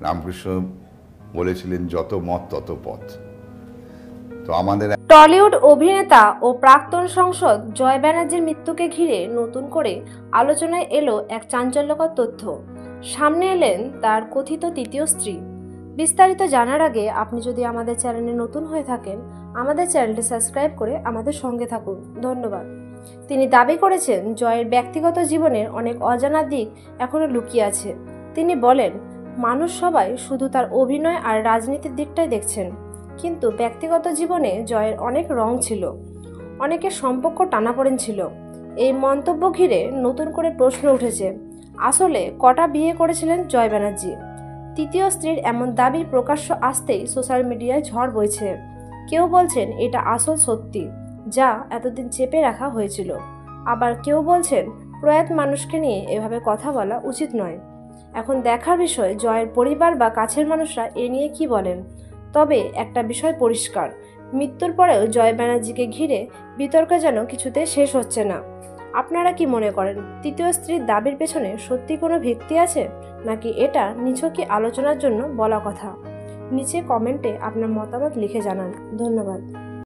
রামকৃষ্ণ বলেছিলেন যত মত তত পথ। তো আমাদের টলিউড অভিনেতা ও প্রাক্তন সাংসদ জয় ব্যানার্জির মৃত্যুকে ঘিরে নতুন করে আলোচনায় এলো এক চাঞ্চল্যকর তথ্য। সামনে এলেন তার কথিত তৃতীয় স্ত্রী। বিস্তারিত জানার আগে আপনি যদি আমাদের চ্যানেলে নতুন হয়ে থাকেন, আমাদের চ্যানেলটি সাবস্ক্রাইব করে আমাদের সঙ্গে থাকুন। ধন্যবাদ। তিনি দাবি করেছেন জয়ের ব্যক্তিগত জীবনের অনেক অজানা দিক এখনো লুকিয়ে আছে। তিনি বলেন, মানুষ সবাই শুধু তার অভিনয় আর রাজনীতির দিকটাই দেখছেন, কিন্তু ব্যক্তিগত জীবনে জয়ের অনেক রং ছিল, অনেকের সম্পর্ক টানাপোড়েন ছিল। এই মন্তব্য ঘিরে নতুন করে প্রশ্ন উঠেছে, আসলে কটা বিয়ে করেছিলেন জয় ব্যানার্জি? তৃতীয় স্ত্রীর এমন দাবি প্রকাশ্য আসতেই সোশ্যাল মিডিয়ায় ঝড় বইছে। কেউ বলছেন এটা আসল সত্যি, যা এতদিন চেপে রাখা হয়েছিল। আবার কেউ বলছেন প্রয়াত মানুষকে নিয়ে এভাবে কথা বলা উচিত নয়। এখন দেখার বিষয় জয়ের পরিবার বা কাছের মানুষরা এ নিয়ে কি বলেন। তবে একটা বিষয় পরিষ্কার, মৃত্যুর পরেও জয় ব্যানার্জিকে ঘিরে বিতর্ক যেন কিছুতে শেষ হচ্ছে না। আপনারা কি মনে করেন, তৃতীয় স্ত্রীর দাবির পেছনে সত্যি কোনো ভিত্তি আছে, নাকি এটা নিছকই আলোচনার জন্য বলা কথা? নিচে কমেন্টে আপনার মতামত লিখে জানান। ধন্যবাদ।